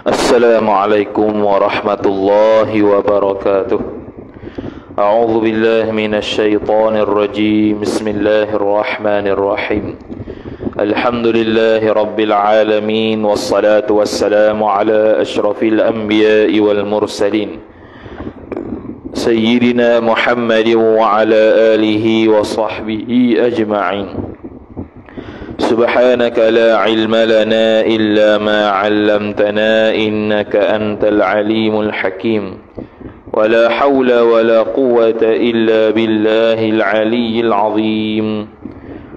Assalamualaikum warahmatullahi wabarakatuh. A'udzu billahi minasyaitonir rajim. Bismillahirrahmanirrahim. Alhamdulillahi rabbil alamin wassalatu wassalamu ala asyrafil anbiya'i wal mursalin sayyidina Muhammadin wa ala alihi wa sahbihi ajma'in. Subhanaka la ilma lana illa ma 'allamtana innaka antal alimul hakim. Wa la hawla wa la quwwata illa billahil aliyyil azim.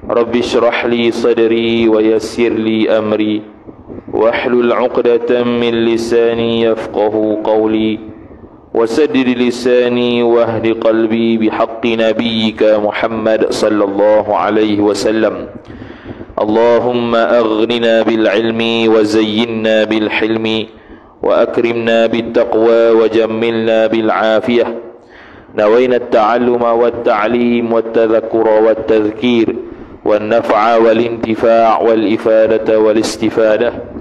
Rabbi shrah li sadri wa yassir li amri wahlul 'uqdatam min lisani yafqahu qawli wasaddid lisani wahdi qalbi bihaqqi nabiyyika Muhammad sallallahu alaihi wasallam. Allahumma aghnina bil ilmi wa zayyinna bil hilmi wa akrimna bit taqwa wa jammilna bil afiyah. Nawayna at-ta'alluma wat ta'lim wat tadhakkura wat tadhkir wan naf'a wal intifa' wal ifadata wal istifadah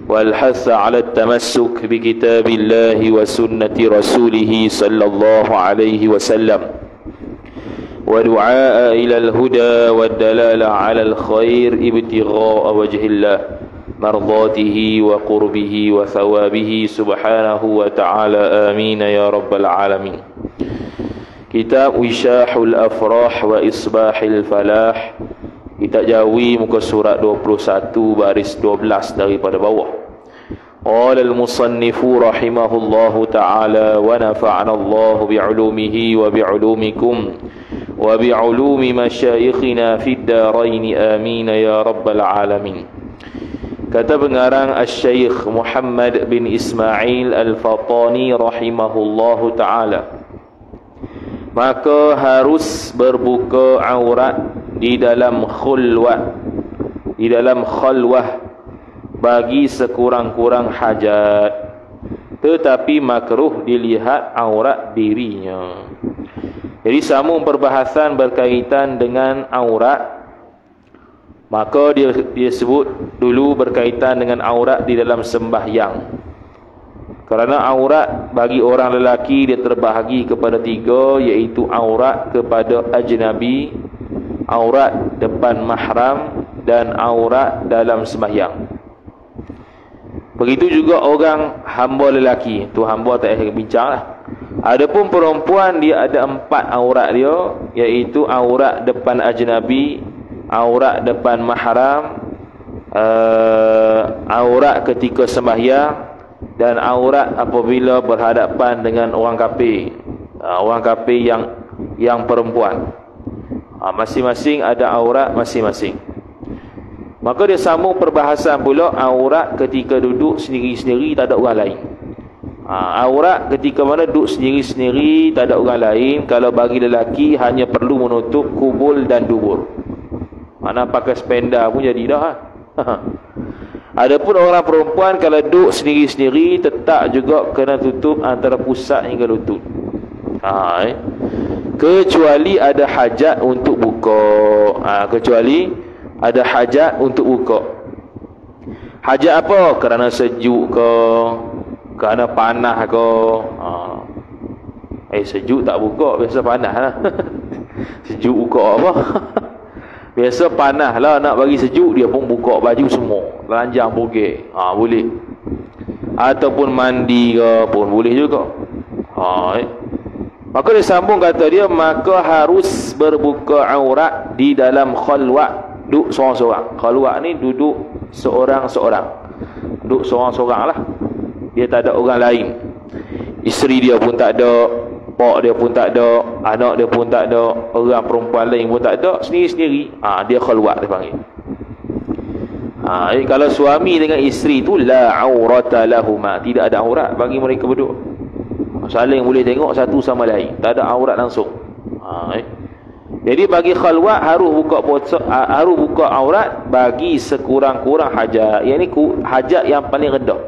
wal hatha 'ala at-tamassuk bi kitabillahi wa sunnati rasulih sallallahu alaihi wasallam. ودعاء إلى الهدى والدلالة على الخير ابتغاء وجه الله مرضاته وقربه وثوابه سبحانه وتعالى آمين يا رب العالمين. Kitab Wishahul Afrah wa Isbahil Falah, kita jawi muka surat 21 baris 12 daripada bawah. Qala al-musannifu rahimahullahu ta'ala wa nafa'ana Allah bi'ulumihi wa bi'ulumikum wa bi'ulumi masyayikhina fid darain amin ya rabbal alamin. Kata pengarang Asy-Syaikh Muhammad bin Ismail Al-Fatani rahimahullahu ta'ala, maka harus berbuka aurat di dalam khulwah, di dalam khalwah bagi sekurang-kurang hajat, tetapi makruh dilihat aurat dirinya. Jadi sambung perbahasan berkaitan dengan aurat, maka dia sebut dulu berkaitan dengan aurat di dalam sembahyang. Kerana aurat bagi orang lelaki dia terbahagi kepada 3, iaitu aurat kepada ajnabi, aurat depan mahram, dan aurat dalam sembahyang. Begitu juga orang hamba lelaki, tu hamba tak payah bincang lah. Adapun perempuan, dia ada 4 aurat dia, iaitu aurat depan ajnabi, aurat depan mahram, aurat ketika sembahyang, dan aurat apabila berhadapan dengan orang kafir, orang kafir yang perempuan. Masing-masing ada aurat masing-masing. Maka dia sambung perbahasan pula aurat ketika duduk sendiri-sendiri, tak ada orang lain. Aurat ketika mana duduk sendiri-sendiri, tak ada orang lain. Kalau bagi lelaki hanya perlu menutup kubul dan dubur. Mana pakai spenda pun jadi dah. Adapun orang perempuan kalau duduk sendiri-sendiri, tetap juga kena tutup antara pusat hingga lutut. Kecuali ada hajat untuk buka. Kecuali ada hajat untuk buka. Hajat apa? Kerana sejuk ke, kerana panas ke. Sejuk tak buka, biasa panas lah. Sejuk buka apa? Biasa panas lah, nak bagi sejuk dia pun buka baju semua, telanjang bogek. Boleh. Ataupun mandi ke pun boleh juga. Maka dia sambung kata dia, maka harus berbuka aurat di dalam khalwat, duduk seorang-seorang. Khalwat ni duduk seorang-seorang, duduk seorang-seorang lah, dia tak ada orang lain. Isteri dia pun tak ada, pak dia pun tak ada, anak dia pun tak ada, orang perempuan lain pun tak ada, sendiri-sendiri. Dia khalwat dia panggil. Kalau suami dengan isteri tu la aurata lahuma, tidak ada aurat bagi mereka berdua. Saling boleh tengok satu sama lain, tak ada aurat langsung. Jadi bagi khalwat harus buka aurat bagi sekurang-kurang hajat. Yang ni hajat yang paling rendah.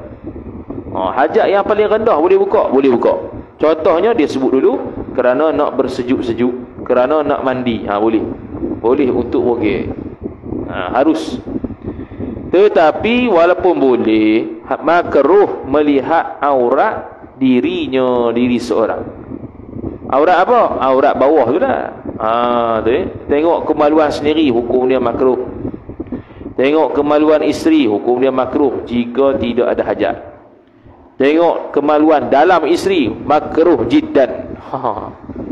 Hajat yang paling rendah boleh buka, boleh buka. Contohnya dia sebut dulu kerana nak bersejuk-sejuk, kerana nak mandi, boleh. Boleh untuk bogel. Harus. Tetapi walaupun boleh, makruh melihat aurat diri seorang. Aurat apa? Aurat bawah tu dah. Tengok kemaluan sendiri, hukum dia makruh. Tengok kemaluan isteri, hukum dia makruh jika tidak ada hajat. Tengok kemaluan dalam isteri, makruh jiddan.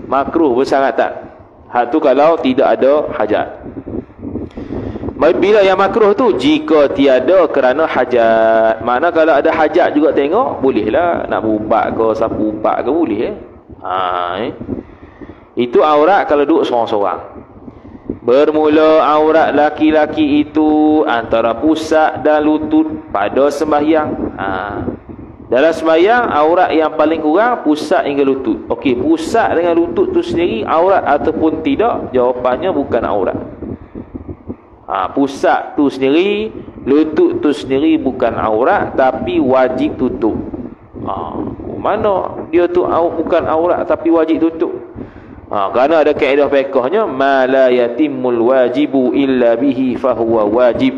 Makruh bersangatan. Hak tu kalau tidak ada hajat. Bila yang makruh tu jika tiada kerana hajat. Makna kalau ada hajat juga tengok, bolehlah. Nak berubat ke, sapu ubat ke, boleh. Itu aurat kalau duduk seorang-seorang. Bermula aurat laki-laki itu antara pusat dan lutut pada sembahyang. Dalam sembahyang, aurat yang paling kurang pusat hingga lutut. Okey, pusat dengan lutut tu sendiri aurat ataupun tidak? Jawapannya bukan aurat. Pusat tu sendiri, lutut tu sendiri bukan aurat, tapi wajib tutup. Mana dia tu bukan aurat tapi wajib tutup? Kerana ada kaedah fiqhnya, ma la yatimul wajibu illa bihi fahuwa wajib.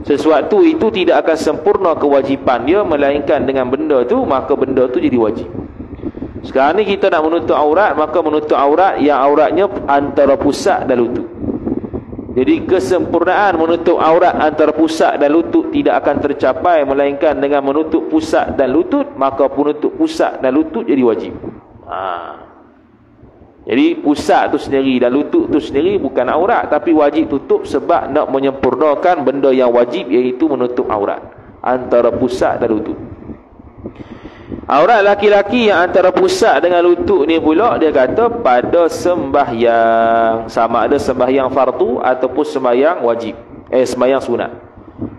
Sesuatu itu tidak akan sempurna kewajipan dia melainkan dengan benda tu, maka benda tu jadi wajib. Sekarang ni kita nak menutup aurat, maka menutup aurat yang auratnya antara pusat dan lutut. Jadi kesempurnaan menutup aurat antara pusat dan lutut tidak akan tercapai melainkan dengan menutup pusat dan lutut, maka penutup pusat dan lutut jadi wajib. Jadi pusat tu sendiri dan lutut tu sendiri bukan aurat tapi wajib tutup sebab nak menyempurnakan benda yang wajib, iaitu menutup aurat antara pusat dan lutut. Aurat laki-laki yang antara pusat dengan lutut ni pula dia kata pada sembahyang, sama ada sembahyang fardu ataupun sembahyang wajib, sembahyang sunat.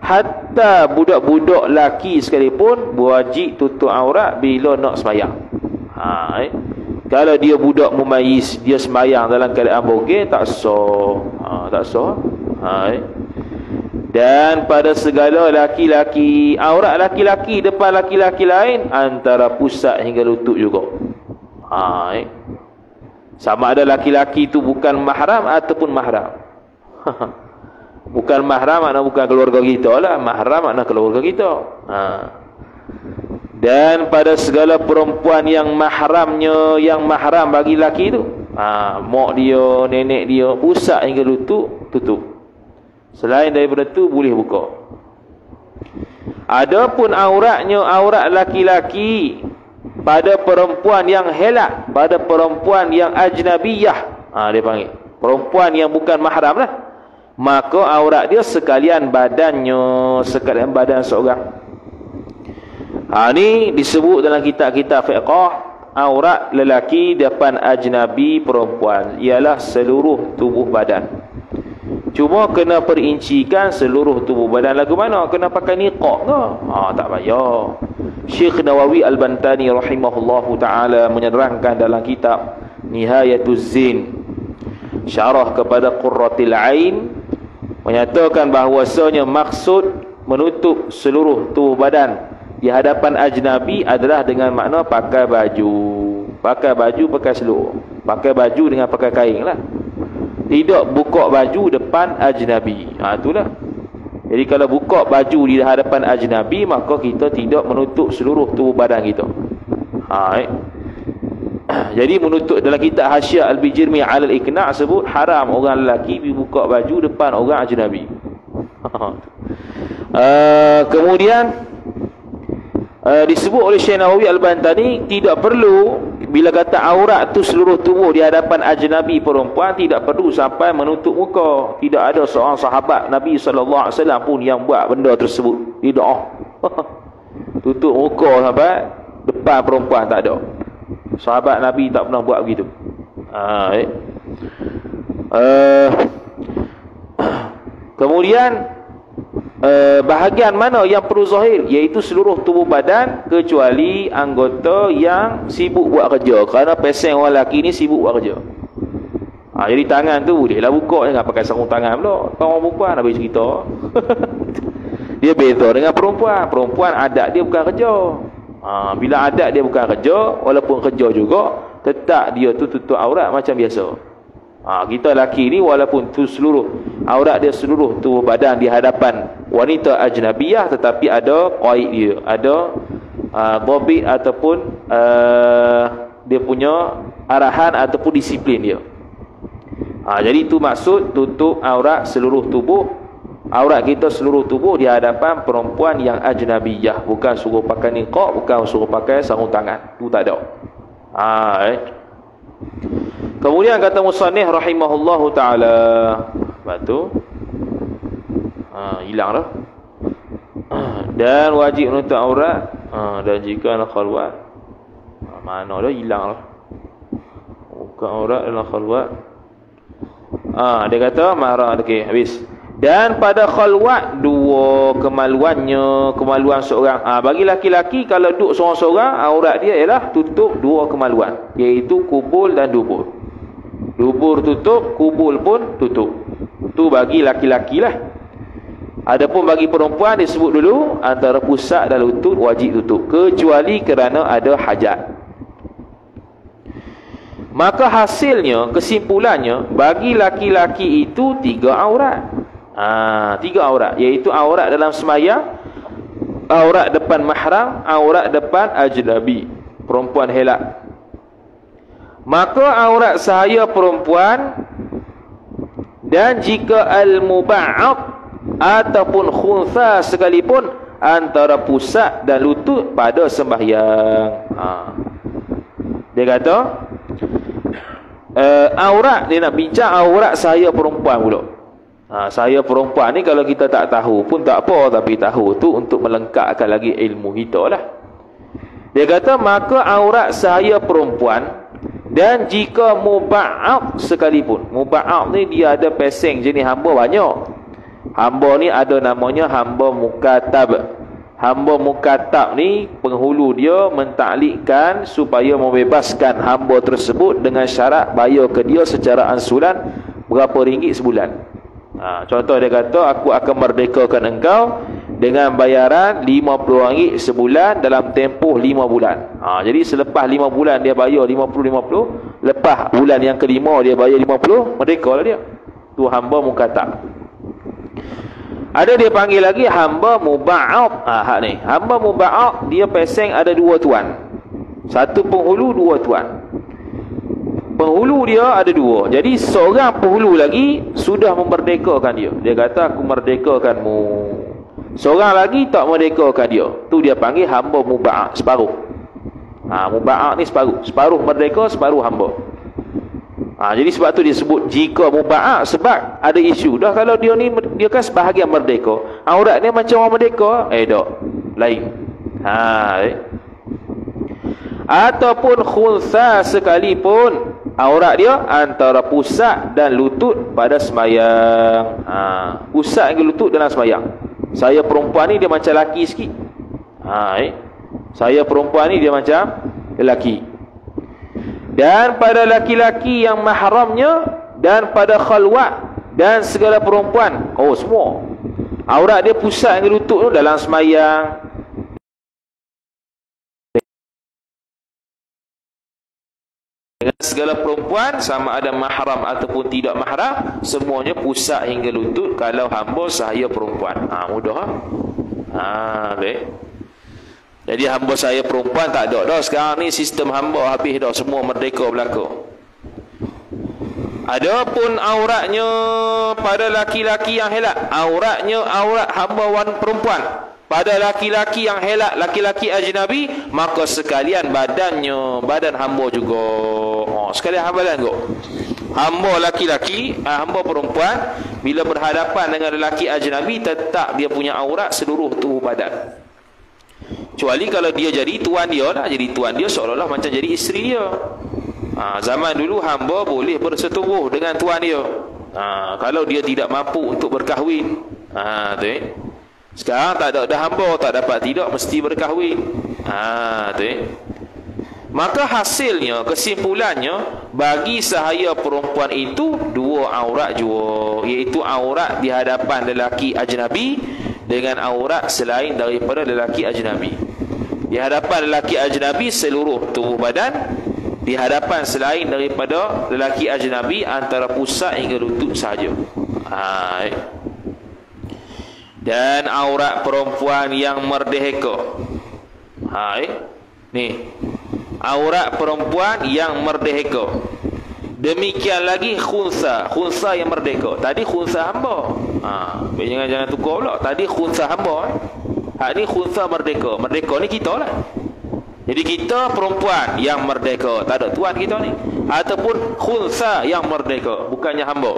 Hatta budak-budak laki sekalipun wajib tutup aurat bila nak sembahyang. Kalau dia budak mumayyiz, dia sembahyang dalam keadaan bogel, tak sah. Tak sah. Dan pada segala laki-laki, aurat laki-laki depan laki-laki lain antara pusat hingga lutut juga. Sama ada laki-laki itu bukan mahram ataupun mahram. Bukan mahram makna bukan keluarga kita lah, mahram makna keluarga kita. Dan pada segala perempuan yang mahramnya, yang mahram bagi laki itu, mak dia, nenek dia, pusat hingga lutut tutup. Selain daripada tu boleh buka. Adapun auratnya aurat laki-laki pada perempuan yang helak, pada perempuan yang ajnabiyah, dia panggil perempuan yang bukan mahram lah, maka aurat dia sekalian badannya, sekalian badan seorang. Ni disebut dalam kitab-kitab fiqh, aurat lelaki depan ajnabi perempuan ialah seluruh tubuh badan. Cuma kena perincikan seluruh tubuh badan lagu mana, kena pakai niqab ke? Tak payah. Syekh Nawawi Al-Bantani rahimahullahu taala menerangkan dalam kitab Nihayatuz Zin, syarah kepada Qurratul Ain, menyatakan bahawasanya maksud menutup seluruh tubuh badan di hadapan ajnabi adalah dengan makna pakai baju. Pakai baju, pakai seluruh. Pakai baju dengan pakai kain lah. Tidak buka baju depan ajnabi. Itulah. Jadi kalau buka baju di hadapan ajnabi, maka kita tidak menutup seluruh tubuh badan kita. Jadi menutup dalam kitab Hasyiah Al-Bijirmi 'ala al-Iqna' sebut haram orang lelaki buka baju depan orang ajnabi. Kemudian disebut oleh Syekh Nawawi Al-Bantani, tidak perlu bila kata aurat tu seluruh tubuh di hadapan ajnabi perempuan, tidak perlu sampai menutup muka. Tidak ada seorang sahabat Nabi SAW pun yang buat benda tersebut. Tidak. Tutup muka sampai depan perempuan, tak ada. Sahabat Nabi tak pernah buat begitu. Kemudian bahagian mana yang perlu zahir, iaitu seluruh tubuh badan kecuali anggota yang sibuk buat kerja. Kerana pesen orang lelaki ni sibuk buat kerja. Jadi tangan tu bolehlah buka, jangan pakai sarung tangan pula. Orang perempuan nak bagi cerita. Dia beza dengan perempuan. Perempuan adat dia bukan kerja. Bila adat dia bukan kerja, walaupun kerja juga, tetap dia tu tutup aurat macam biasa. Kita lelaki ni walaupun tu seluruh aurat dia, seluruh tubuh badan di hadapan wanita ajnabiyah, tetapi ada qaid dia, ada dhabit ataupun dia punya arahan ataupun disiplin dia. Jadi itu maksud tutup aurat seluruh tubuh. Aurat kita seluruh tubuh di hadapan perempuan yang ajnabiyah. Bukan suruh pakai niqab, bukan suruh pakai sarung tangan. Itu tak ada. Kemudian kata musannif rahimahullahu ta'ala, batu hilang dah. Dan wajib menutup aurat dan jika nak khalwat, mana dah hilang dah. Buka aurat dalam khalwat. Dia kata mahram. Okey, habis. Dan pada khalwat dua kemaluannya, kemaluan seorang. Bagi laki-laki kalau duduk seorang-seorang, aurat dia ialah tutup dua kemaluan, iaitu kubul dan dubur. Dubur tutup, kubul pun tutup. Tu bagi laki-laki lah. Adapun bagi perempuan disebut dulu antara pusat dan lutut wajib tutup, kecuali kerana ada hajat. Maka hasilnya, kesimpulannya, bagi laki-laki itu tiga aurat. Tiga aurat, iaitu aurat dalam sembahyang, aurat depan mahram, aurat depan ajnabi, perempuan helak. Maka aurat sahaya perempuan, dan jika al-muba'ad ataupun khuntha sekalipun, antara pusat dan lutut pada sembahyang. Dia kata aurat, dia nak bincang aurat sahaya perempuan pula. Saya perempuan ni kalau kita tak tahu pun tak apa, tapi tahu tu untuk melengkapkan lagi ilmu kita lah. Dia kata maka aurat sahaya perempuan, dan jika muba'ad sekalipun. Muba'ad ni dia ada peseng jenis hamba banyak. Hamba ni ada namanya hamba mukatab. Hamba mukatab ni penghulu dia mentaklikkan supaya membebaskan hamba tersebut dengan syarat bayar ke dia secara ansuran berapa ringgit sebulan. Contoh dia kata, aku akan merdekakan engkau dengan bayaran RM50 sebulan dalam tempoh 5 bulan. Jadi selepas 5 bulan dia bayar 50-50, lepas bulan yang kelima dia bayar 50, merdeka lah dia. Tu hamba mukatab. Ada dia panggil lagi hamba muba'ad. Hak ni, hamba muba'ad dia peseng ada dua tuan. Satu penghulu, dua tuan. Penghulu dia ada dua. Jadi seorang penghulu lagi sudah memerdekakan dia. Dia kata aku merdekakanmu. Seorang lagi tak merdekakan dia. Tu dia panggil hamba muba'ad, separuh. Muba'ad ni separuh. Separuh merdeka, separuh hamba. Jadi sebab tu dia sebut jika muba'ad, sebab ada isu. Dah kalau dia ni, dia kan sebahagian merdeka. Aurat dia macam orang merdeka. Tak. Lain. Ataupun khuntha sekalipun, aurat dia antara pusat dan lutut pada sembahyang. Pusat dengan lutut dalam sembahyang. Saya perempuan ni dia macam lelaki sikit. Saya perempuan ni dia macam lelaki. Dan pada laki-laki yang mahramnya, dan pada khalwat, dan segala perempuan, semua aurat dia pusat dengan lutut tu dalam sembahyang. Dengan segala perempuan, sama ada mahram ataupun tidak mahram, semuanya pusat hingga lutut kalau hamba sahaya perempuan. Mudah baik. Jadi hamba saya perempuan tak ada dah. Sekarang ni sistem hamba habis dah, semua merdeka berlaku. Adapun auratnya pada laki-laki yang helak, auratnya aurat hamba wan perempuan. Pada laki-laki yang helak, laki-laki ajnabi, maka sekalian badannya, badan hamba juga. Sekalian hamba kok. Hamba laki-laki, hamba perempuan, bila berhadapan dengan lelaki ajnabi, tetap dia punya aurat seluruh tubuh badan. Kecuali kalau dia jadi tuan dia lah. Jadi tuan dia seolah-olah macam jadi isteri dia. Zaman dulu hamba boleh bersetubuh dengan tuan dia. Kalau dia tidak mampu untuk berkahwin. Sekarang tak ada dah hamba, tak dapat tidak, mesti berkahwin. Tu Maka hasilnya, kesimpulannya, bagi sahaya perempuan itu dua aurat jua, iaitu aurat di hadapan lelaki ajnabi dengan aurat selain daripada lelaki ajnabi. Di hadapan lelaki ajnabi seluruh tubuh badan, di hadapan selain daripada lelaki ajnabi antara pusat hingga lutut sahaja. Dan aurat perempuan yang merdeka. Ni aurat perempuan yang merdeka. Demikian lagi khunsa, khunsa yang merdeka. Tadi khunsa hamba. Jangan tukar pula. Tadi khunsa hamba. Hak ni khunsa merdeka. Merdeka ni kita lah. Jadi kita perempuan yang merdeka, tak ada tuan kita ni. Ataupun khunsa yang merdeka, bukannya hamba.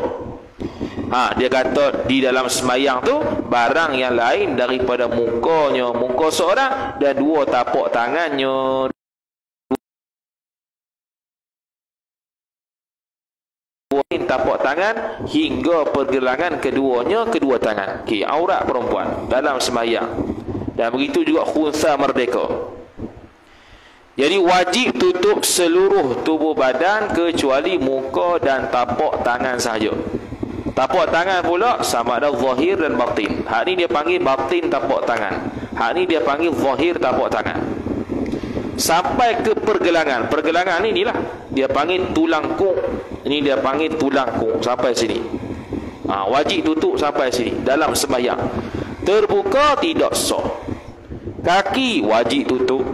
Dia kata di dalam semayang tu barang yang lain daripada mukanya, muka seorang, dan dua tapak tangannya, tapak tangan hingga pergelangan keduanya, kedua tangan. Aurat perempuan dalam semayang. Dan begitu juga khunsa merdeka. Jadi wajib tutup seluruh tubuh badan kecuali muka dan tapak tangan sahaja. Tapak tangan pula sama ada zahir dan batin. Hak ni dia panggil batin tapak tangan. Hak ni dia panggil zahir tapak tangan. Sampai ke pergelangan. Pergelangan ni inilah dia panggil tulang kung. Ini dia panggil tulang kung. Sampai sini. Wajib tutup sampai sini dalam sembahyang. Terbuka tidak sah. Kaki wajib tutup.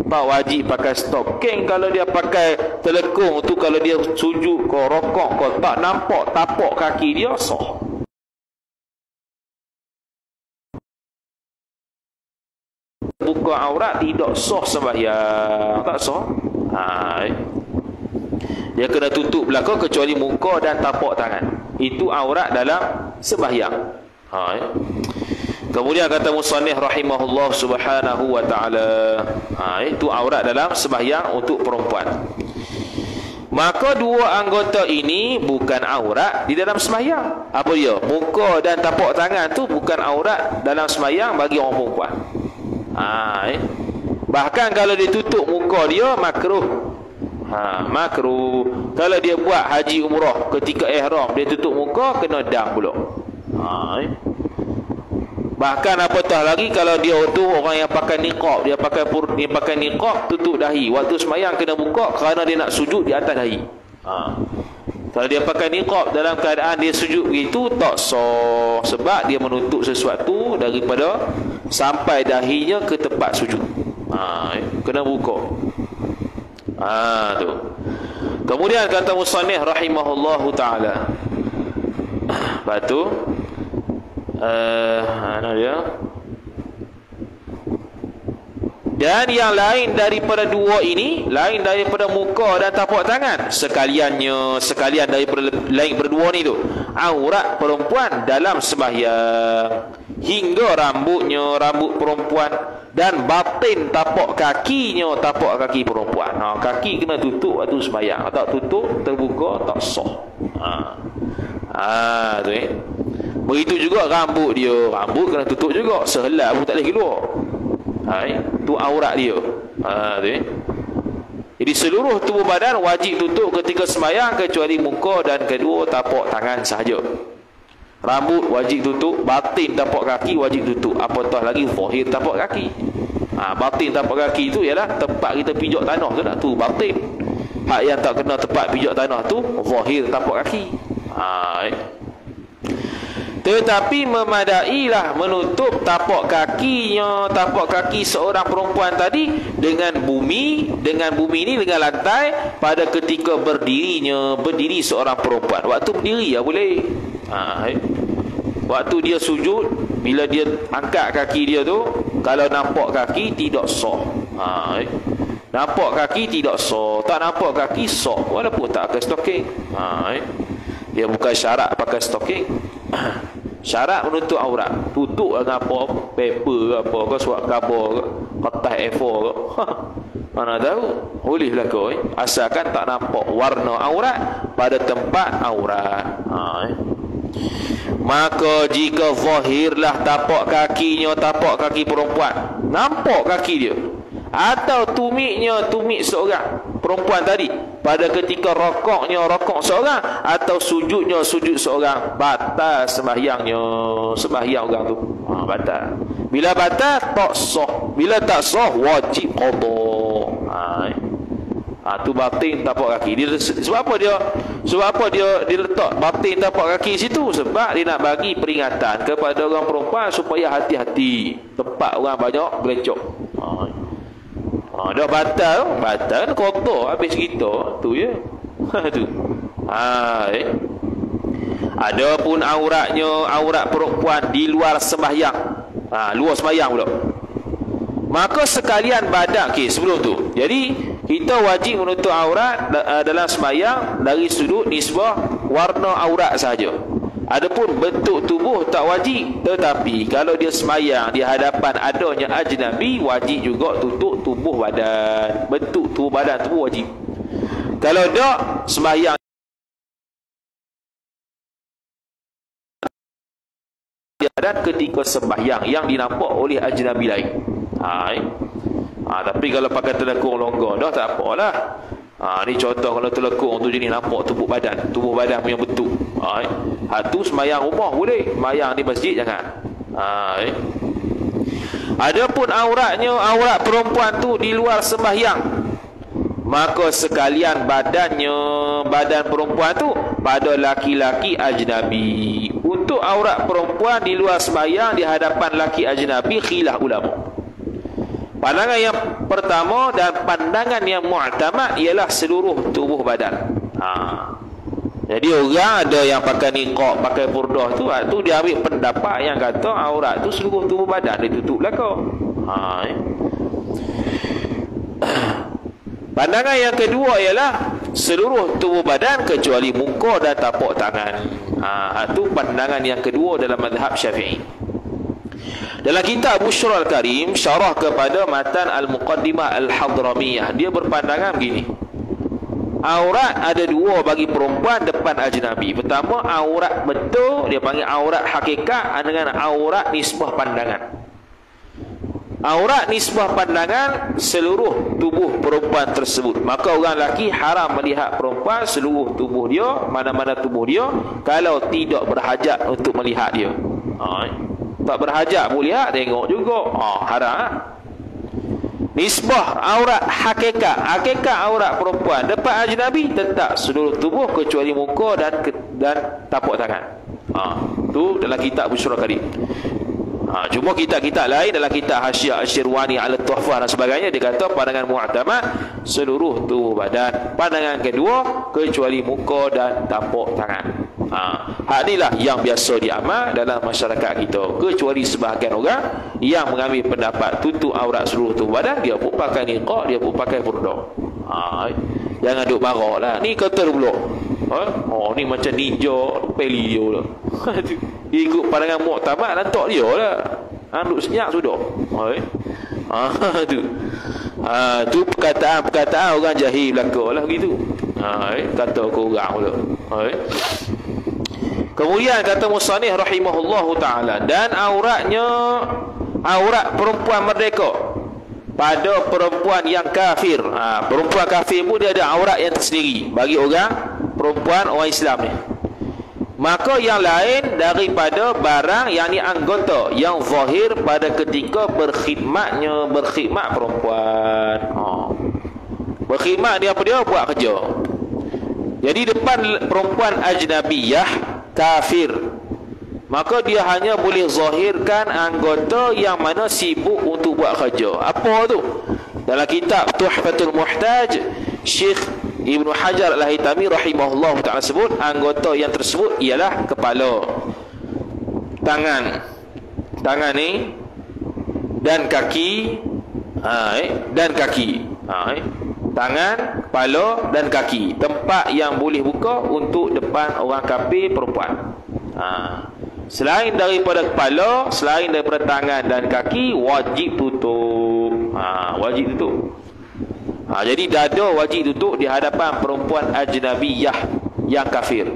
Pak wajib pakai stocking. Kalau dia pakai telekung tu, kalau dia sujud kau rokok kau tak nampak tapak kaki dia, sah. Buka aurat tidak sah sembahyang, tak sah. Dia kena tutup belakang kecuali muka dan tapak tangan. Itu aurat dalam sembahyang. Kemudian kata musannif rahimahullah subhanahu wa ta'ala, itu aurat dalam sembahyang untuk perempuan. Maka dua anggota ini bukan aurat di dalam sembahyang. Apa dia? Muka dan tapak tangan tu bukan aurat dalam sembahyang bagi orang perempuan. Bahkan kalau dia tutup muka dia, makruh. Makruh. Kalau dia buat haji umrah ketika ihram, dia tutup muka, kena dam pula. Bahkan apatah lagi kalau dia tu orang yang pakai niqab, dia pakai niqab tutup dahi, waktu sembahyang kena buka kerana dia nak sujud di atas dahi. Kalau dia pakai niqab dalam keadaan dia sujud begitu, tak sah, sebab dia menutup sesuatu daripada sampai dahinya ke tempat sujud. Kena buka. Tu. Kemudian kata musannif rahimahullahu taala. Lepas tu dan yang lain daripada dua ini, lain daripada muka dan tapak tangan, sekalian daripada lain berdua ni tu, aurat perempuan dalam sembahyang, hingga rambutnya, rambut perempuan, dan batin tapak kakinya, tapak kaki perempuan. Kaki kena tutup waktu sembahyang. Tak tutup, terbuka, tak sah. Tu begitu juga rambut dia. Rambut kena tutup juga. Sehelai pun tak boleh keluar. Tu aurat dia. Jadi seluruh tubuh badan wajib tutup ketika sembahyang kecuali muka dan kedua tapak tangan sahaja. Rambut wajib tutup, batin tapak kaki wajib tutup. Apatah lagi zahir tapak kaki. Batin tapak kaki tu ialah tempat kita pijak tanah tu, nak tu batin. Hak yang tak kena tempat pijak tanah tu zahir tapak kaki. Tetapi memadailah menutup tapak kakinya, tapak kaki seorang perempuan tadi dengan bumi ni, dengan lantai pada ketika berdiri seorang perempuan. Waktu berdiri ya boleh. Waktu dia sujud, bila dia angkat kaki dia tu, kalau nampak kaki tidak sah. Nampak kaki tidak sah, tak nampak kaki sah walaupun tak pakai stocking. Dia bukan syarat pakai stocking. Syarat menutup aurat, tutup dengan apa, paper ke apa ke, surat khabar ke, kertas A4 ke, mana tahu, boleh lah kau asalkan tak nampak warna aurat pada tempat aurat. Maka jika zahirlah tapak kakinya tapak kaki perempuan, nampak kaki dia, atau tumiknya tumik seorang perempuan tadi pada ketika rokoknya rokok seorang, atau sujudnya sujud seorang, batal sembahyangnya, sembahyang orang tu. Batal. Bila batal tak sah, bila tak sah wajib qada. Tu batin tapak kaki dia. Sebab apa dia? Sebab apa dia letak batin tapak kaki situ? Sebab dia nak bagi peringatan kepada orang perempuan supaya hati-hati. Tempat orang banyak gelecok. Dah batal, batal kotor habis kita tu ya. Tu. Adapun auratnya, aurat perempuan di luar sembahyang. Luar sembahyang pula. Maka sekalian badan, sebelum tu. Jadi kita wajib menutup aurat dalam sembahyang dari sudut nisbah warna aurat sahaja. Adapun bentuk tubuh tak wajib, tetapi kalau dia sembahyang di hadapan adanya ajnabi, wajib juga tutup tubuh badan. Bentuk tubuh badan tu wajib. Kalau tak sembahyang dan ketika sembahyang yang dinampak oleh ajnabi lain. Tapi kalau pakai telekung longgar dah tak apalah. Ni contoh kalau telekung tu jadi nampak tubuh badan punya bentuk. Tu sembahyang rumah boleh, sembahyang di masjid jangan. Adapun auratnya, aurat perempuan tu di luar sembahyang, maka sekalian badannya, badan perempuan tu pada laki-laki ajnabi. Untuk aurat perempuan di luar sembahyang di hadapan laki ajnabi, khilaf ulama. Pandangan yang pertama dan pandangan yang mu'tamad ialah seluruh tubuh badan. Jadi orang ada yang pakai niqab, pakai purdah tu dia ambil pendapat yang kata aurat tu seluruh tubuh badan ditutup belakang. Pandangan yang kedua ialah seluruh tubuh badan kecuali muka dan tapak tangan. Itu pandangan yang kedua dalam mazhab Syafi'i. Dalam kitab Bushrul Karim, syarah kepada matan Al-Muqaddimah Al-Hadramiyah, dia berpandangan begini. Aurat ada dua bagi perempuan depan ajnabi. Pertama, aurat betul, dia panggil aurat hakikat, dengan aurat nisbah pandangan. Aurat nisbah pandangan seluruh tubuh perempuan tersebut. Maka orang lelaki haram melihat perempuan seluruh tubuh dia, mana-mana tubuh dia, kalau tidak berhajat untuk melihat dia. Tak berhajat pun lihat, tengok juga. Haram. Nisbah aurat hakikat, hakikat aurat perempuan depan ajnabi tetap seluruh tubuh kecuali muka dan tapak tangan. Tu dalam kitab Bushrul Karim. Cuma kitab-kitab lain dalam kitab Hasyiah Asyirwani ala Tuhfah dan sebagainya, dia kata pandangan mu'tamad seluruh tubuh badan. Pandangan kedua kecuali muka dan tapak tangan. Hak inilah yang biasa diamal dalam masyarakat kita, kecuali sebahagian orang yang mengambil pendapat tutup aurat seluruh tubuh badan, dia pun pakai niqab, dia pun pakai purdah. Jangan duk marah lah. Ni kata pula ni macam ninja peli dia lah. Dia ikut pandangan mu'tamad dan tak dia lah. Duk senyap sudah. Tu perkataan orang jahil belaka lah begitu. Kata korang pula. Kemudian kata musannif rahimahullahu ta'ala, dan auratnya aurat perempuan merdeka pada perempuan yang kafir. Perempuan kafir pun dia ada aurat yang tersendiri bagi orang perempuan orang Islam ni. Maka yang lain daripada barang yang ni anggota yang zahir pada ketika berkhidmat perempuan. Berkhidmat dia apa dia? Buat kerja. Jadi depan perempuan ajnabiyah kafir, maka dia hanya boleh zahirkan anggota yang mana sibuk untuk buat kerja. Apa tu? Dalam kitab Tuhfatul Muhtaj, Syekh Ibnu Hajar Al-Haytami rahimahullah ta'ala sebut anggota yang tersebut ialah kepala, tangan ni, dan kaki, tangan, kepala dan kaki. Tempat yang boleh buka untuk depan orang kafir perempuan. Selain daripada kepala, selain daripada tangan dan kaki, wajib tutup. Wajib tutup. Jadi dada wajib tutup di hadapan perempuan ajnabiyah yang kafir.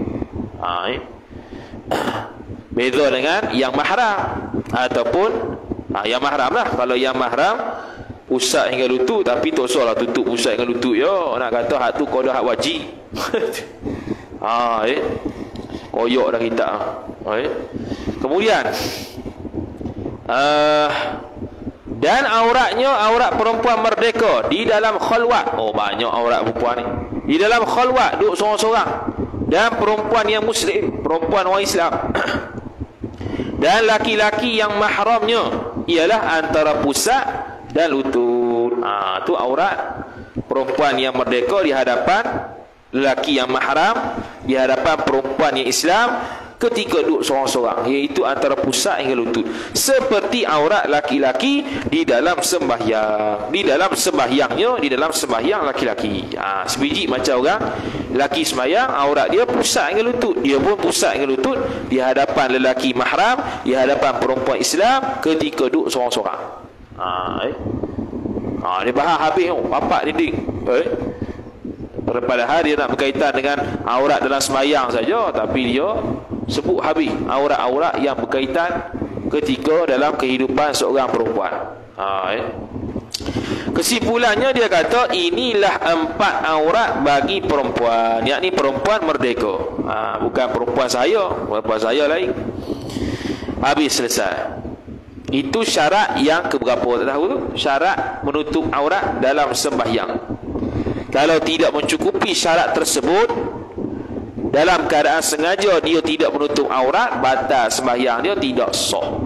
Beza dengan yang mahram ataupun yang mahram lah. Kalau yang mahram pusat hingga lutut, tapi tak usahlah tutup pusat hingga lutut yo. Nak kata hak tu qada hak wajib. Koyok dah kita. Kemudian dan auratnya aurat perempuan merdeka di dalam khalwat. Banyak aurat perempuan ni. Di dalam khalwat duduk seorang-seorang. Dan perempuan yang muslim, perempuan orang Islam. Dan laki-laki yang mahramnya ialah antara pusat dan lutut. Tu aurat perempuan yang merdeka di hadapan lelaki yang mahram, di hadapan perempuan yang Islam ketika duduk seorang-seorang, iaitu antara pusat hingga lutut. Seperti aurat laki-laki di dalam sembahyang. Di dalam sembahyangnya, di dalam sembahyang laki-laki. Sebiji macam orang laki sembahyang, aurat dia pusat hingga lutut. Dia pun pusat hingga lutut di hadapan lelaki mahram, di hadapan perempuan Islam ketika duduk seorang-seorang. Dia faham habis bapak dinding. Padahal dia nak berkaitan dengan aurat dalam sembahyang saja, tapi dia sebut habis aurat-aurat yang berkaitan ketika dalam kehidupan seorang perempuan. Kesimpulannya dia kata inilah 4 aurat bagi perempuan, yakni perempuan merdeka. Bukan perempuan saya lain. Habis, selesai. Itu syarat yang keberapa tak tahu tu? Syarat menutup aurat dalam sembahyang. Kalau tidak mencukupi syarat tersebut, dalam keadaan sengaja dia tidak menutup aurat, batal sembahyang dia, tidak sah.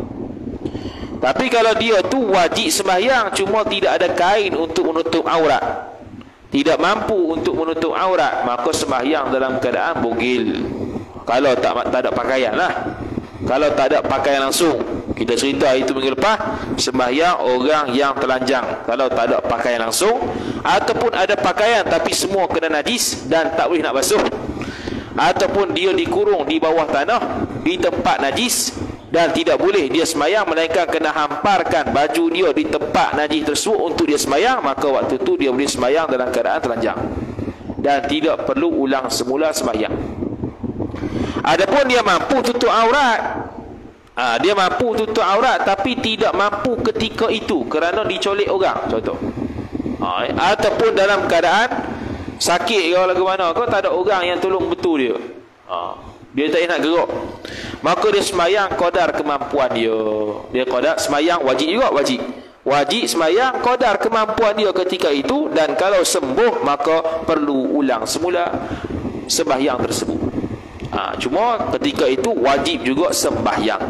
Tapi kalau dia tu wajib sembahyang, cuma tidak ada kain untuk menutup aurat, tidak mampu untuk menutup aurat, maka sembahyang dalam keadaan bogil. Kalau tak ada pakaian lah. Kalau tak ada pakaian langsung, kita cerita itu minggu lepas, sembahyang orang yang telanjang. Kalau tak ada pakaian langsung, ataupun ada pakaian tapi semua kena najis dan tak boleh nak basuh, ataupun dia dikurung di bawah tanah di tempat najis dan tidak boleh dia sembahyang, melainkan kena hamparkan baju dia di tempat najis tersebut untuk dia sembahyang, maka waktu tu dia boleh sembahyang dalam keadaan telanjang dan tidak perlu ulang semula sembahyang. Adapun dia mampu tutup aurat, dia mampu tutup aurat tapi tidak mampu ketika itu kerana dicolek orang, contoh. Ataupun dalam keadaan sakit ke lagu mana, kau tak ada orang yang tolong betul dia. Dia tak nak gerak, maka dia sembahyang qadar kemampuan dia. Dia qadar sembahyang wajib juga, wajib sembahyang qadar kemampuan dia ketika itu, dan kalau sembuh maka perlu ulang semula sembahyang tersebut. Cuma ketika itu wajib juga sembahyang.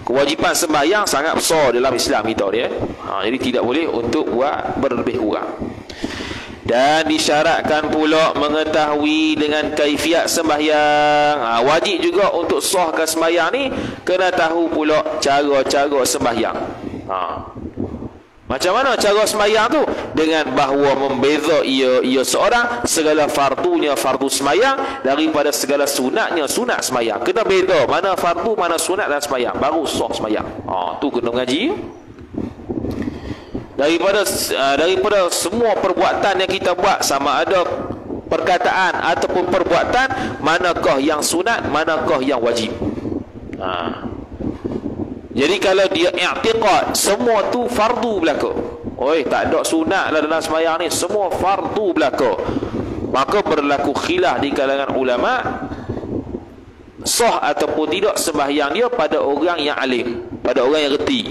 Kewajipan sembahyang sangat besar dalam Islam kita dia. Jadi tidak boleh untuk buat berlebih kurang. Dan disyaratkan pula mengetahui dengan kaifiat sembahyang. Wajib juga untuk sahkan sembahyang ni kena tahu pula cara-cara sembahyang. Macam mana cara sembahyang tu? Dengan bahawa membeza ia seorang segala fardunya fardu sembahyang daripada segala sunatnya sunat sembahyang. Kena beza mana fardu, mana sunat dan sembahyang, baru sah sembahyang. Tu kena mengaji. Daripada semua perbuatan yang kita buat, sama ada perkataan ataupun perbuatan, manakah yang sunat, manakah yang wajib. Jadi kalau dia i'tiqad semua tu fardu belaka, tak ada sunat lah dalam sembahyang ni, semua fardu belaka, maka berlaku khilaf di kalangan ulama sah ataupun tidak sembahyang dia pada orang yang alim, pada orang yang reti.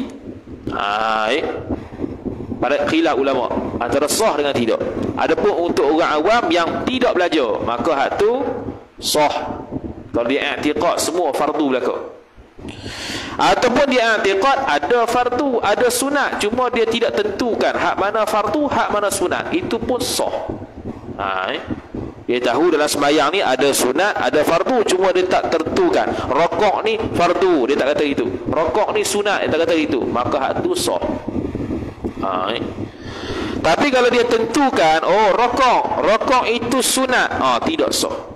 Pada khilaf ulama antara sah dengan tidak. Adapun untuk orang awam yang tidak belajar, maka hak tu sah kalau dia i'tiqad semua fardu belaka. Ataupun dia i'tiqad ada fardu, ada sunat, cuma dia tidak tentukan hak mana fardu, hak mana sunat, itu pun sah. Dia tahu dalam sembahyang ni ada sunat, ada fardu, cuma dia tak tentukan rokok ni fardu, dia tak kata itu, rokok ni sunat, dia tak kata itu, maka hak tu sah. Tapi kalau dia tentukan rokok itu sunat, tidak sah.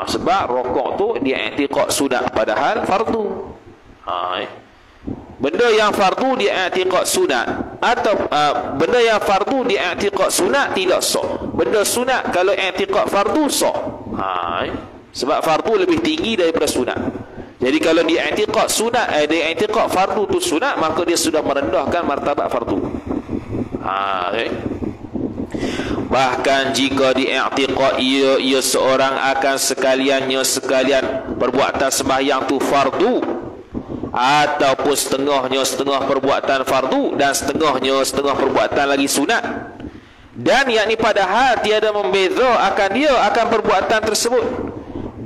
Sebab rokok tu dia i'tiqad sunat padahal fardu. Benda yang fardu dia i'tiqad sunat, atau benda yang fardu dia i'tiqad sunat tidak sah. Benda sunat kalau i'tiqad fardu sah. Sebab fardu lebih tinggi daripada sunat. Jadi kalau dia i'tiqad sunat, dia i'tiqad fardu tu sunat, maka dia sudah merendahkan martabat fardu. Bahkan jika diiktiqad ia seorang akan sekalian perbuatan sembahyang tu fardu, ataupun setengah perbuatan fardu dan setengah perbuatan lagi sunat, dan yakni padahal tiada membeza akan dia akan perbuatan tersebut,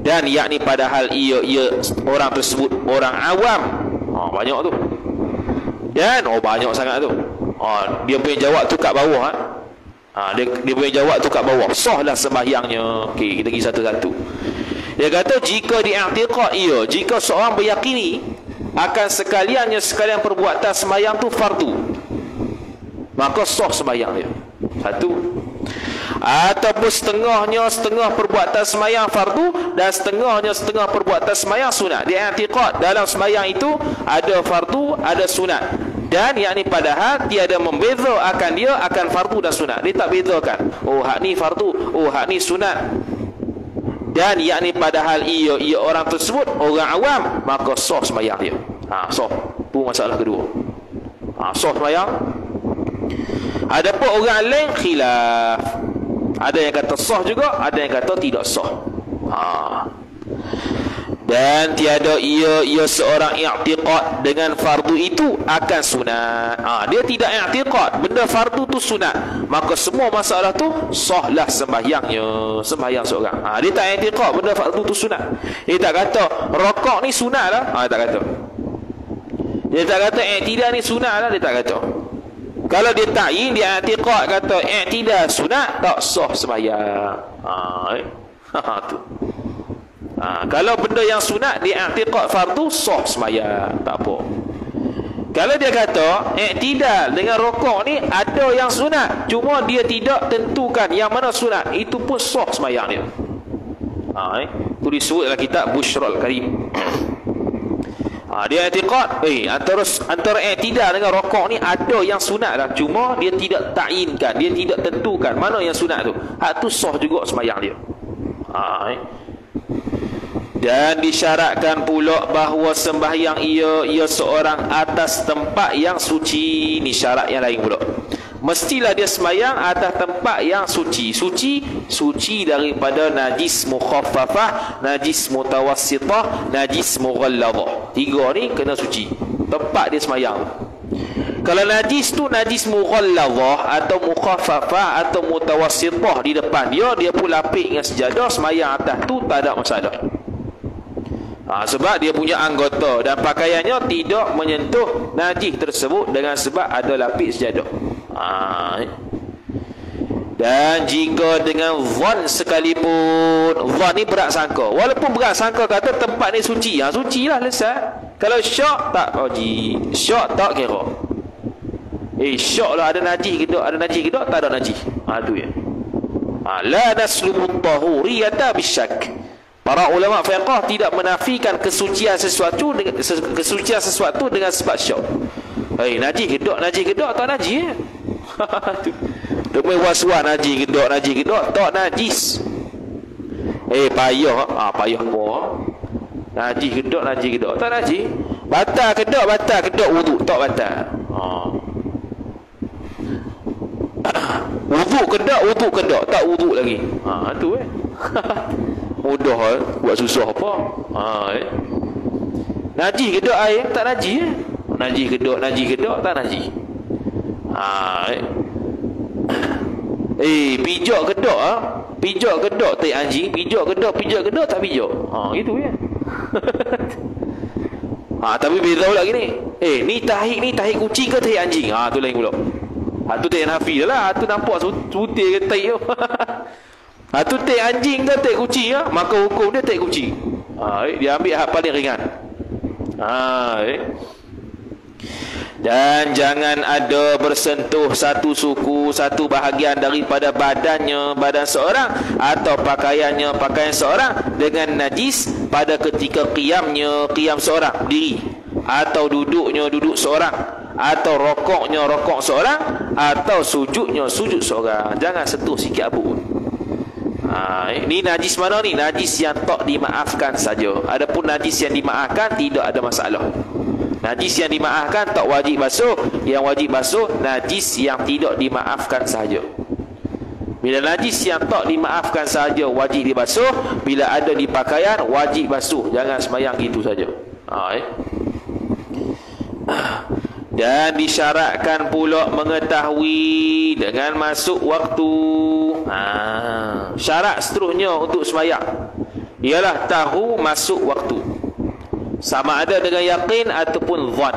dan yakni padahal ia orang tersebut orang awam. Banyak tu. Dan banyak sangat tu. Dia punya jawab tu kat bawah. Dia punya jawab tu kat bawah. Sahlah sembahyangnya. Okey, kita pergi satu-satu. Dia kata jika diiktiqad jika seorang beryakini akan sekalian perbuatan sembahyang tu fardu, maka sah sembahyang dia. Satu. Ataupun setengah perbuatan sembahyang fardu dan setengah perbuatan sembahyang sunat. Dia i'tiqad dalam sembahyang itu ada fardu, ada sunat, dan yakni padahal tiada membeza akan dia akan fardu dan sunat. Dia tak bezakan, hak ni fardu, hak ni sunat, dan yakni padahal ia orang tersebut orang awam, maka sah sembahyang dia. Sah. Tu masalah kedua. Sah sembahyang. Adapun orang lain khilaf. Ada yang kata sah juga, ada yang kata tidak sah. Dan tiada ia seorang i'tiqad dengan fardu itu akan sunat. Dia tidak i'tiqad benda fardu tu sunat, maka semua masalah tu sahlah sembahyangnya, sembahyang seorang. Dia tak i'tiqad benda fardu tu sunat. Dia tak kata rokok ni sunat lah. Dia tak kata. Dia tak kata i'tidal ni sunat lah. Dia tak kata. Kalau dia ta'yin, dia i'tiqad kata i'tidal sunat, tak sah sembahyang. Tu. Kalau benda yang sunat dia i'tiqad fardu, sah sembahyang, tak apa. Kalau dia kata i'tidal dengan rokok ni ada yang sunat, cuma dia tidak tentukan yang mana sunat, itu pun sah sembahyang dia. Itu disebut dalam kitab Bushrul Karim. Dia i'tiqad antara i'tidal dengan rokok ni ada yang sunat lah, cuma dia tidak ta'yinkan, dia tidak tentukan mana yang sunat tu. Hak tu sah juga sembahyang dia. Dan disyaratkan pula bahawa sembahyang ia seorang atas tempat yang suci. Ni syarat yang lain pula. Mestilah dia sembahyang atas tempat yang suci. Suci daripada najis mukhaffafah, najis mutawassitah, najis mughalladhah. Tiga ni kena suci. Tempat dia sembahyang. Kalau najis tu najis mughalladhah atau mukhaffafah atau mutawassitah di depan dia pun lapik dengan sejadah, sembahyang atas tu tak ada masalah. Sebab dia punya anggota dan pakaiannya tidak menyentuh najis tersebut dengan sebab ada lapis sejadah. Dan jika dengan zon sekalipun, zon ni berat sangka, walaupun berat sangka kata tempat ni suci, suci lah lesat. Kalau syak tak syak tak kira. Syak lah ada najis ke tak, tak ada najis. Tu ya. La naslubu tahuriyata bisyak. Para ulama fiqh tidak menafikan kesucian sesuatu dengan sebab syak. Najis gedok tak najis. Tu main was-was najis gedok tak najis. Payah payah apa? Najis gedok tak najis. Batal gedok wudu tak batal. Wudu kedok tak wudu lagi. Tu mudah buat susah apa. Najis kedok air tak najis. Najis kedok tak najis. Pijak kedok tai anjing, pijak kedok tak pijak. Gitu ya. Tapi beza pula gini. Ni tahi kucing ke tahi anjing? Tu lain pula. Tu tahi nafi lah. Tu nampak putih ke tahi tu. Tu tahi anjing ke tahi kucing, maka hukum dia tahi kucing. Dia ambil hak paling ringan. Dan jangan ada bersentuh satu suku, satu bahagian daripada badan seorang atau pakaian seorang dengan najis pada ketika qiyam seorang diri, atau duduk seorang, atau rokok seorang, atau sujud seorang. Jangan sentuh sikit apa pun. Ini najis mana ni? Najis yang tak dimaafkan saja. Adapun najis yang dimaafkan tidak ada masalah. Najis yang dimaafkan tak wajib basuh. Yang wajib basuh najis yang tidak dimaafkan saja. Bila najis yang tak dimaafkan saja wajib dibasuh, bila ada di pakaian wajib basuh. Jangan sembahyang gitu saja. Dan disyaratkan pula mengetahui dengan masuk waktu. Syarat seterusnya untuk sembahyang ialah tahu masuk waktu, sama ada dengan yakin ataupun zon.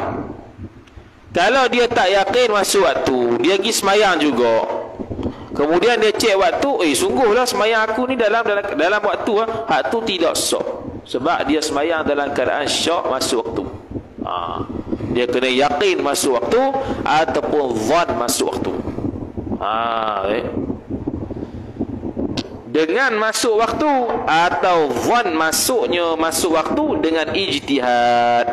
Kalau dia tak yakin masuk waktu, dia pergi sembahyang juga, kemudian dia cek waktu, sungguhlah sembahyang aku ni dalam waktu, hak tu tidak sah, sebab dia sembahyang dalam keadaan syak masuk waktu. Dia kena yakin masuk waktu ataupun zon masuk waktu. Dengan masuk waktu atau zon masuk waktu dengan ijtihad.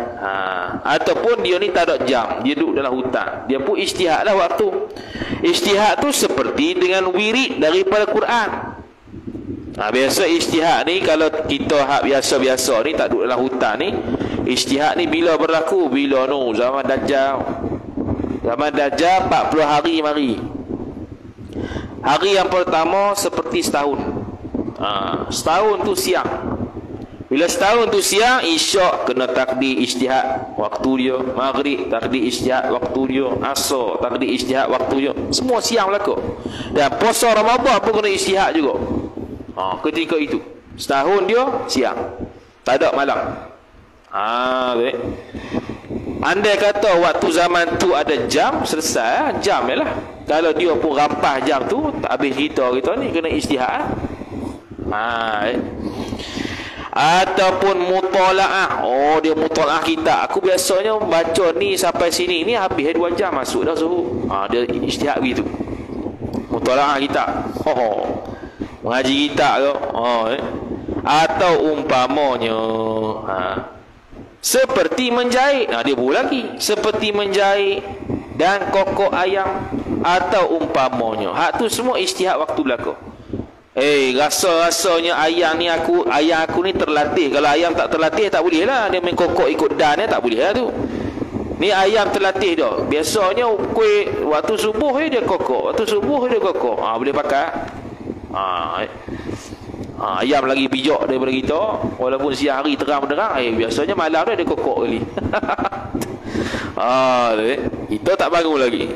Ataupun dia ni tak ada jam, dia duduk dalam hutan, dia pun ijtihad lah waktu. Ijtihad tu seperti dengan wirid daripada Quran. Biasa ijtihad ni, kalau kita hak biasa-biasa ni tak duduk dalam hutan ni, ijtihad ni bila berlaku? Bila zaman Dajjal. Zaman Dajjal 40 hari mari. Hari yang pertama seperti setahun. Setahun tu siang. Bila setahun tu siang, isyak kena takdir ijtihad waktu dia, maghrib takdir ijtihad waktu dia, asar takdir ijtihad waktu dia. Semua siang berlaku. Dan puasa Ramadan pun kena ijtihad juga. Ketika itu setahun dia siang, tak ada malam. Baik. Andai kata waktu zaman tu ada jam, selesai jam je lah. Kalau dia pun rampas jam tu, tak habis cerita kita ni, kena ijtihad. Ataupun mutalaah. Dia mutalaah kita. Aku biasanya baca ni sampai sini, ni habis 2 jam masuk dah suhu. Dia ijtihad begitu. Mutalaah kita. Mengaji kita ke. Atau umpamanya seperti menjahit. Dia buat lagi. Seperti menjahit dan kokok ayam atau umpamanya. Hak tu semua ijtihad waktu berlaku. Rasa-rasanya ayam aku ni terlatih. Kalau ayam tak terlatih tak boleh lah. Dia main kokok ikut dan tak boleh lah tu. Ni ayam terlatih dah. Biasanya kuih waktu subuh dia kokok. Waktu subuh dia kokok. Boleh pakai. Ayam lagi bijak daripada kita. Walaupun siang hari terang benderang, biasanya malam dia kokok kali. Kita tak bangun lagi.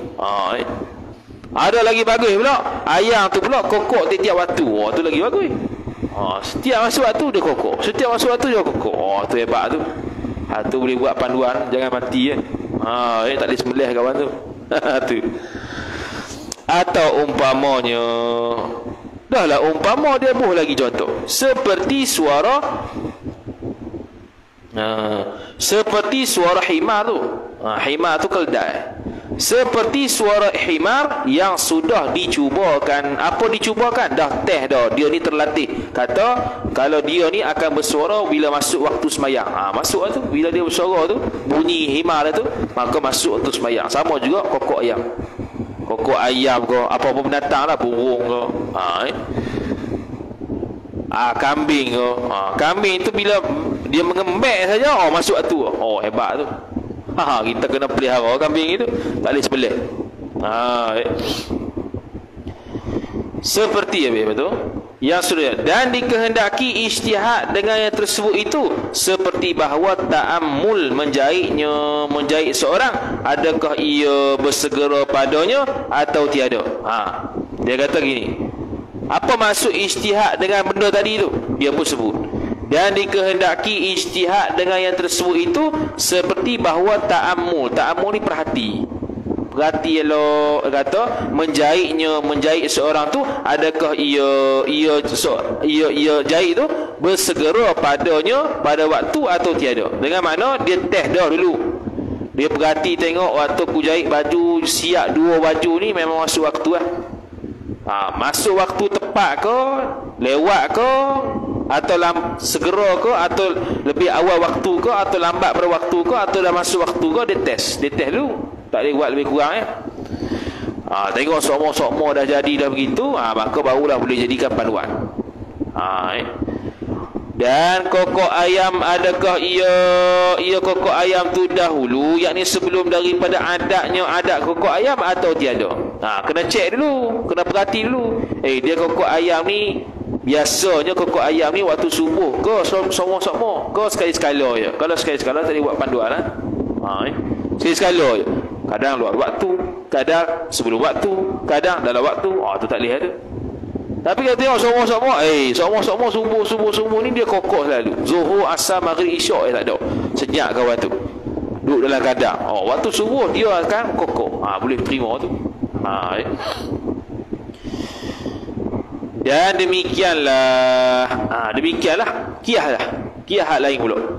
Ada lagi bagus pula. Ayam tu pula kokok tiap waktu. Tu lagi bagus. Setiap masuk waktu dia kokok. Setiap masuk waktu dia kokok. Tu hebat tu. Tu boleh buat panduan, jangan mati tak boleh sembelih kawan tu. Tu. Atau umpamanya, dahlah umpama dia buh lagi contoh. Seperti suara himar tu. Himar tu keldai. Seperti suara himar yang sudah dicubakan. Apa dicubakan? Dah teh dah. Dia ni terlatih. Kata kalau dia ni akan bersuara bila masuk waktu sembahyang. Masuk tu. Bila dia bersuara tu, bunyi himar tu, maka masuk waktu sembahyang. Sama juga kokok ayam. Kokok ayam ke, apa-apa binatang lah, burung ke, kambing ke. Kambing tu bila dia mengembek saja, masuk waktu. Hebat tu. Kita kena pelihara kambing itu, tak boleh sembelih. Seperti betul yang sudah, dan dikehendaki ijtihad dengan yang tersebut itu, seperti bahawa ta'ammul menjahit seorang, adakah ia bersegera padanya atau tiada. Dia kata gini, apa maksud ijtihad dengan benda tadi tu? Dia pun sebut, dan dikehendaki ijtihad dengan yang tersebut itu, seperti bahawa ta'ammul ni perhati elok. Kata menjahit seorang tu, adakah ia jahit tu bersegera padanya pada waktu atau tiada. Dengan mana dia test dah dulu. Dia perhati tengok waktu aku jahit baju siap 2 baju ni memang masuk waktu lah. Masuk waktu tepat ke, lewat ke, atau segera ke, atau lebih awal waktu ke, atau lambat pada waktu ke, atau dah masuk waktu ke. Dia test dulu. Tak boleh buat lebih kurang Tengok sokmo-sokmo dah jadi dah begitu, maka barulah boleh jadikan panduan. Dan kokok ayam, adakah ia kokok ayam tu dahulu, yakni sebelum daripada adat kokok ayam atau tiada? Kena cek dulu, kena perhati dulu. Dia kokok ayam ni, biasanya kokok ayam ni waktu subuh ke semua ke sekali-sekala je. Kalau sekali-sekala tadi buat panduan sekali-sekala je. Kadang luar waktu, kadang sebelum waktu, kadang dalam waktu. Tu tak boleh ada. Tapi kalau tengok semua subuh ni dia kokok selalu. Zuhur, asar, maghrib, isyak tak ada. Sejak kawan tu duduk dalam kadang. Waktu subuh dia akan kokok. Boleh terima tu. Dan demikianlah kiah lain pula.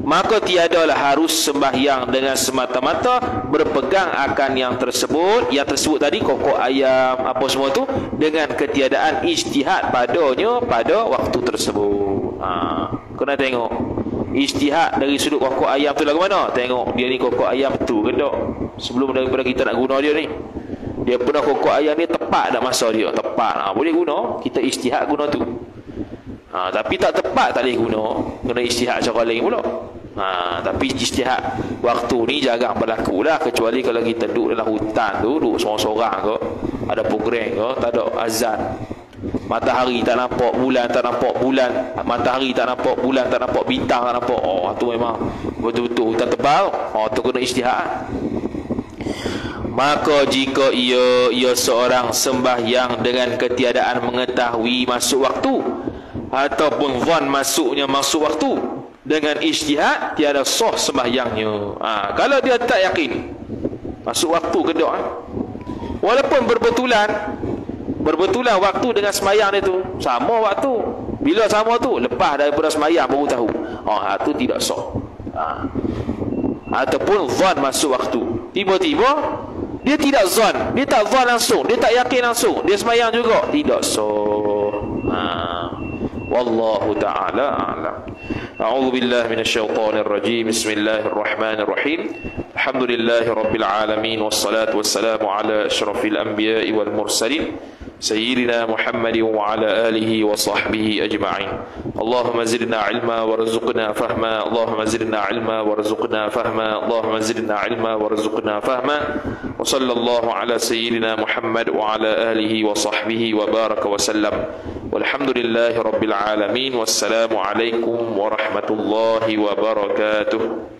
Maka tiadalah harus sembahyang dengan semata-mata berpegang akan yang tersebut tadi kokok ayam apa semua tu, dengan ketiadaan ijtihad padanya pada waktu tersebut. Kena tengok ijtihad dari sudut kokok ayam tu lagu mana. Tengok dia ni kokok ayam tu ke tak, sebelum daripada kita nak guna dia ni, dia pernah kokok ayam ni tepat tak masa dia? Tepat. Boleh guna, kita ijtihad guna tu. Tapi tak tepat tak boleh guna, kena ijtihad cara lain pula. Tapi ijtihad waktu ni jarang berlaku lah, kecuali kalau kita duduk dalam hutan tu, duduk seorang-seorang ke, ada program ke, tak ada azan, matahari tak nampak, bulan tak nampak, matahari tak nampak, bulan tak nampak, bintang tak nampak, tu memang betul-betul hutan tebal. Tu kena ijtihad. Maka jika ia seorang sembahyang dengan ketiadaan mengetahui masuk waktu, ataupun zon masuk waktu, dengan ijtihad tiada sah sembahyangnya. Kalau dia tak yakin masuk waktu ke tak, walaupun berbetulan waktu dengan sembahyang dia tu sama waktu, bila sama tu lepas daripada sembahyang baru tahu, tu tidak sah. Ataupun zon masuk waktu, tiba-tiba dia tidak zon, dia tak zon langsung, dia tak yakin langsung, dia sembahyang juga, tidak sah. Wallahu ta'ala a'lam. A'udzu billahi minasyaitonir rajim. Bismillahirrahmanirrahim. Alhamdulillahi rabbil alamin, wassalatu wassalamu ala asyrafil anbiya'i wal mursalin sayyidina Muhammadin wa ala alihi wa sahbihi ajma'in. Allahumma zidna ilma warzuqna fahma. Allahumma zidna ilma warzuqna fahma. Allahumma zidna ilma warzuqna fahma. Wa sallallahu ala sayyidina Muhammad wa ala alihi wa sahbihi wa baraka wa sallam. Walhamdulillahi rabbil alamin. Wassalamu alaikum warahmatullahi wabarakatuh.